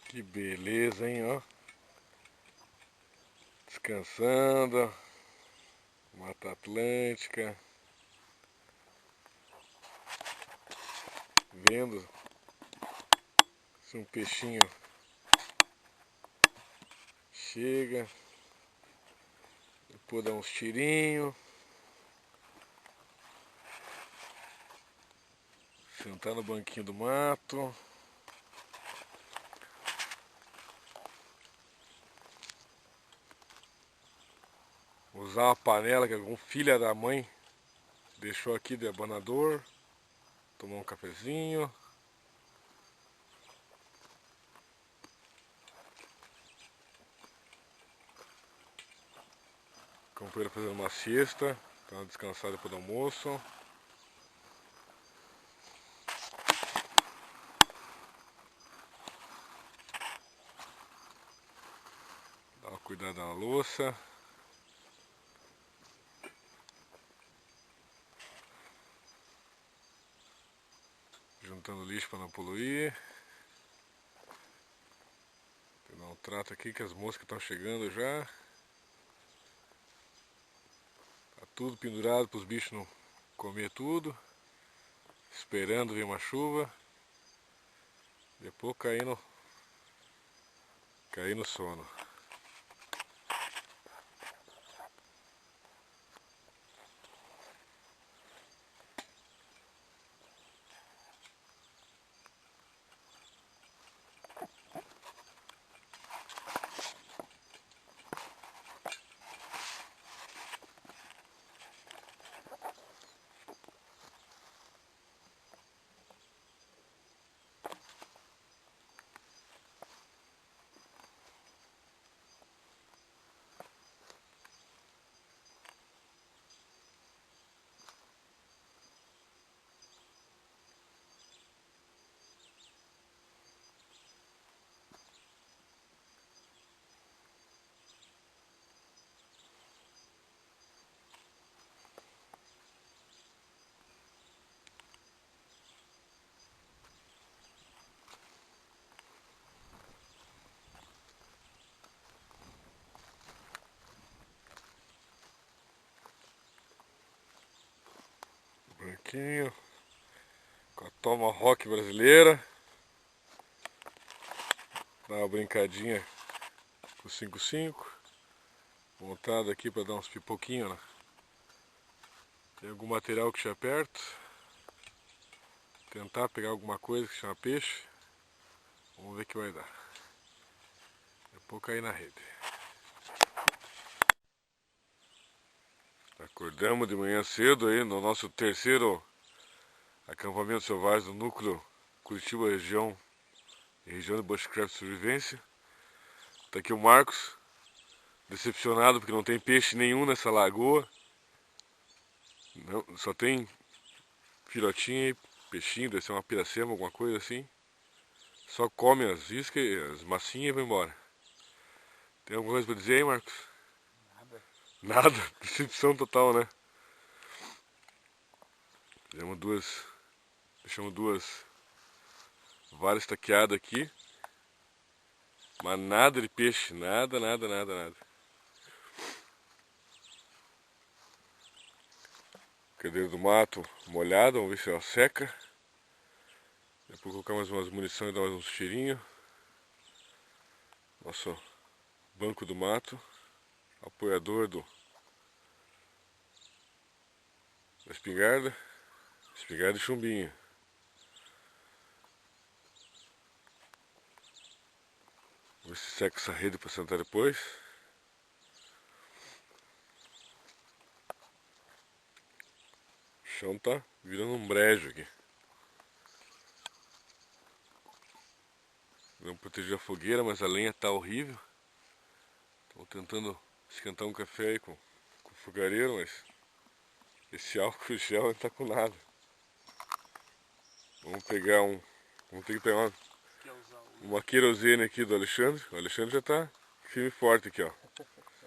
Que beleza, hein, ó. Descansando. Mata Atlântica. Vendo se um peixinho chega. Depois dá uns tirinhos. Sentar no banquinho do mato. Usar uma panela que algum filho da mãe deixou aqui de abanador. Tomar um cafezinho. O companheiro fazendo uma siesta. Tá descansado depois do almoço. Dá uma cuidada na louça. Juntando lixo para não poluir. Vou dar um trato aqui que as moscas estão chegando já. Tá tudo pendurado para os bichos não comer tudo. Esperando vir uma chuva. Depois cair no sono. Branquinho. Com a Tomahawk brasileira. Dá uma brincadinha com o 5.5. Montado aqui para dar uns pipoquinhos, né? Tem algum material que estiver perto. Tentar pegar alguma coisa que chama peixe. Vamos ver o que vai dar. Depois cair na rede. Acordamos de manhã cedo aí no nosso terceiro acampamento selvagem do núcleo Curitiba região de Bushcraft Sobrevivência. Tá aqui o Marcos, decepcionado porque não tem peixe nenhum nessa lagoa. Não, só tem filhotinho e peixinho, deve ser uma piracema, alguma coisa assim. Só come as iscas, as massinhas e vai embora. Tem alguma coisa pra dizer aí, Marcos? Nada. Nada, decepção total, né? Deixamos duas varas estaqueadas aqui. Mas nada de peixe, nada. Cadeira do mato molhada, vamos ver se ela seca. Depois colocar mais umas munições e dar mais uns tirinhos. Nosso banco do mato, apoiador da espingarda e chumbinho. Vamos ver se seca essa rede para sentar depois. O chão tá virando um brejo aqui. Vamos proteger a fogueira, mas a lenha tá horrível. Estou tentando esquentar um café aí com o fogareiro, mas esse álcool gel não tá com nada. Vamos ter que pegar uma querosene aqui do Alexandre. O Alexandre já tá firme e forte aqui, ó. Já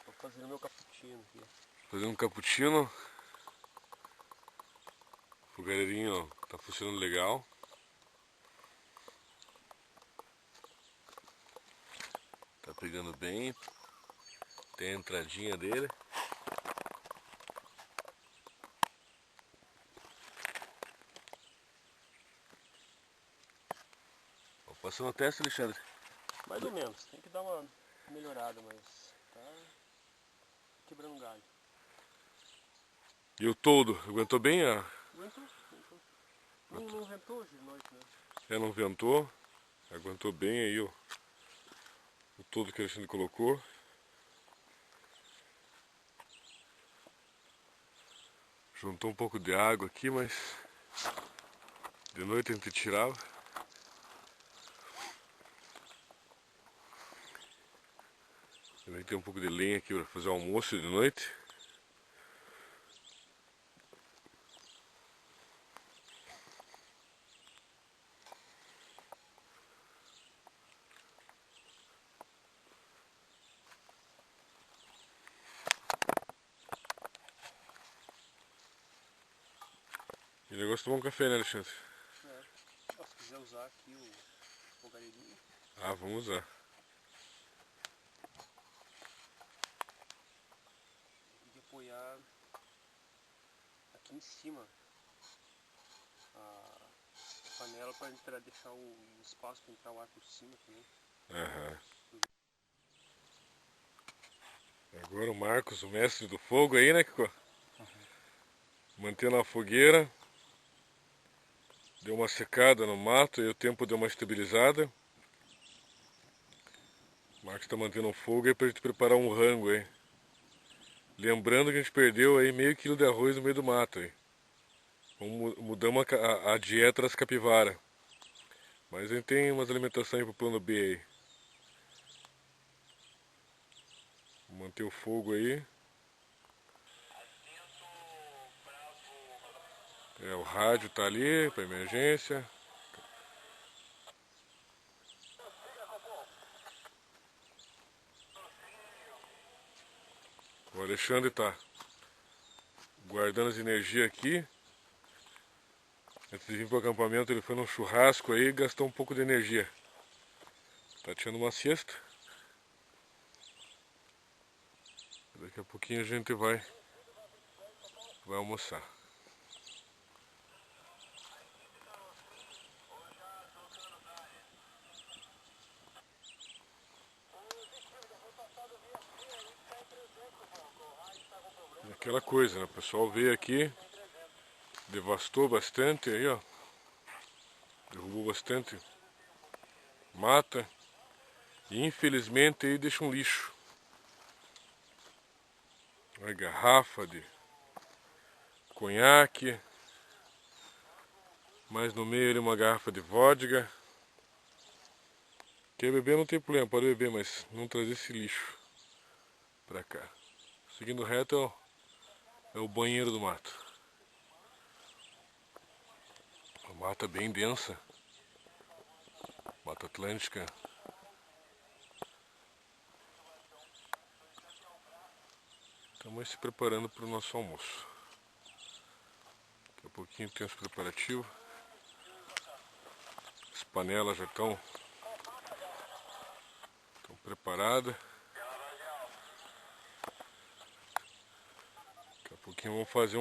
tô fazendo meu cappuccino aqui. Fazendo um cappuccino. O fogareirinho, ó, tá funcionando legal. Tá pegando bem. Tem a entradinha dele. Passou no teste, Alexandre? Mais ou menos, tem que dar uma melhorada, mas tá quebrando galho. E o toldo, aguentou bem? Aguentou. Não ventou hoje de noite, né? Não ventou. Aguentou bem aí o toldo que o Alexandre colocou. Juntou um pouco de água aqui, mas de noite a gente tirava. Também tem um pouco de lenha aqui para fazer o almoço de noite. E o negócio é tomar um café, né, Alexandre? É. Se quiser usar aqui o fogareirinho. Ah, vamos usar. Tem que apoiar aqui em cima a panela para deixar o espaço para entrar o ar por cima também. Aham. Agora o Marcos, o mestre do fogo aí, né, Kiko? Mantendo a fogueira. Deu uma secada no mato e o tempo deu uma estabilizada. O Marcos está mantendo o fogo aí pra gente preparar um rango aí. Lembrando que a gente perdeu aí meio quilo de arroz no meio do mato aí. Mudamos a dieta das capivaras. Mas a gente tem umas alimentações pro plano B aí. Vou manter o fogo aí. O rádio tá ali para emergência. O Alexandre tá guardando as energias aqui. Antes de vir pro acampamento ele foi num churrasco aí e gastou um pouco de energia. Tá tirando uma siesta. Daqui a pouquinho a gente vai almoçar. Aquela coisa, né? O pessoal veio aqui, devastou bastante aí, ó. Derrubou bastante mata. E infelizmente aí deixa um lixo. Uma garrafa de conhaque. Mais no meio ali uma garrafa de vodka. Quer beber não tem problema, pode beber, mas não trazer esse lixo pra cá. Seguindo reto é o banheiro do mato. A mata bem densa. Mata Atlântica. Estamos se preparando para o nosso almoço. Daqui a pouquinho tem os preparativos. As panelas já estão preparadas. Daqui a pouquinho vamos fazer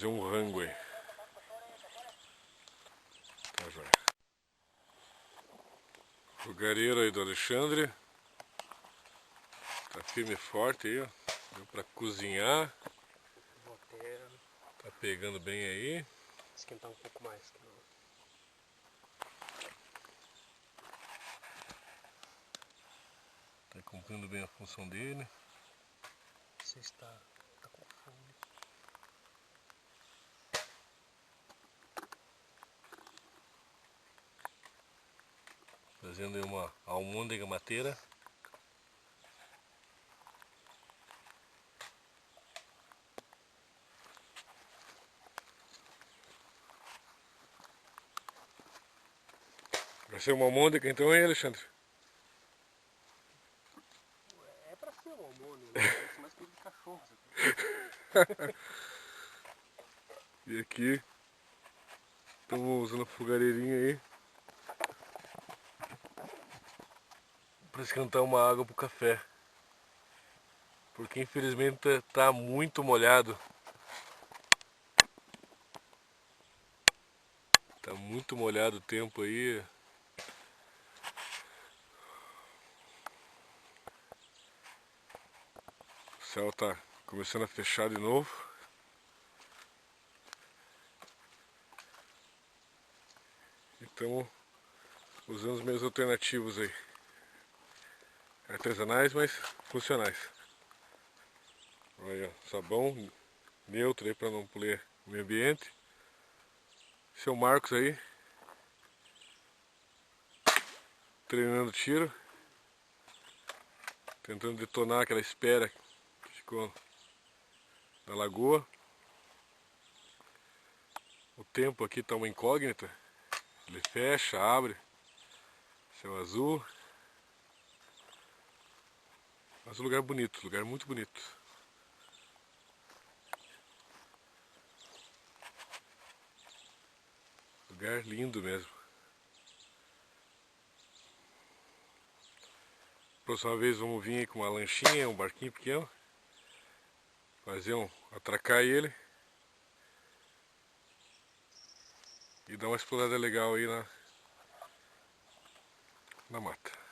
um rango aí. Tá, joia. Fogareiro aí do Alexandre. Tá firme e forte aí, ó. Deu pra cozinhar. Vou até Tá pegando bem aí. esquentar um pouco mais. Que não... Tá cumprindo bem a função dele. Você está com fome. Fazendo aí uma almôndega mateira. Vai ser uma almôndega então aí, Alexandre? É pra ser um hormônio, né? Parece mais coisa de cachorro. E aqui estamos usando a fogareirinha aí. para esquentar uma água pro café. Porque infelizmente tá muito molhado. Tá muito molhado o tempo aí. O céu tá começando a fechar de novo. Então, usando os meios alternativos aí. Artesanais, mas funcionais. Olha, sabão neutro aí para não poluir o meio ambiente. Seu Marcos aí, treinando tiro. Tentando detonar aquela espera que ficou na lagoa. O tempo aqui está uma incógnita. Ele fecha, abre. Céu azul. Mas um lugar bonito, lugar muito bonito. Lugar lindo mesmo. Próxima vez vamos vir aí com uma lanchinha, um barquinho pequeno. Atracar ele. E dar uma explorada legal aí na mata.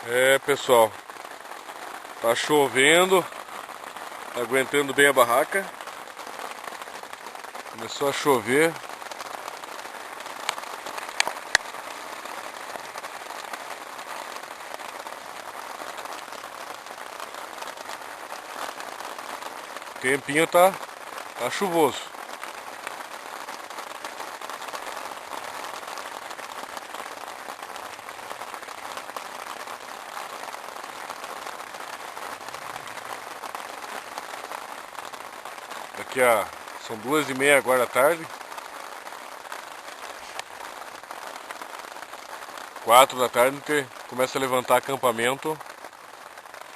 É, pessoal, tá chovendo, tá aguentando bem a barraca. Começou a chover. O tempinho tá chuvoso. São 2h30 agora da tarde. 4 da tarde a gente começa a levantar acampamento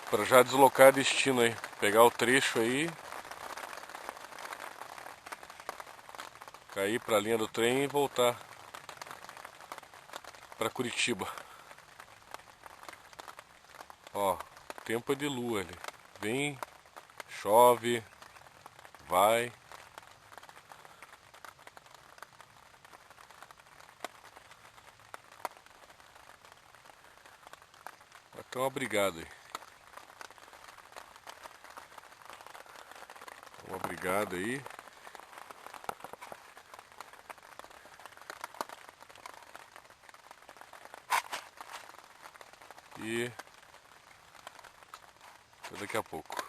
para já deslocar destino aí. Pegar o trecho aí, cair para a linha do trem e voltar para Curitiba. Ó, tempo é de lua ali. Vem, chove, vai. Então, obrigado aí. Obrigado aí. E até daqui a pouco.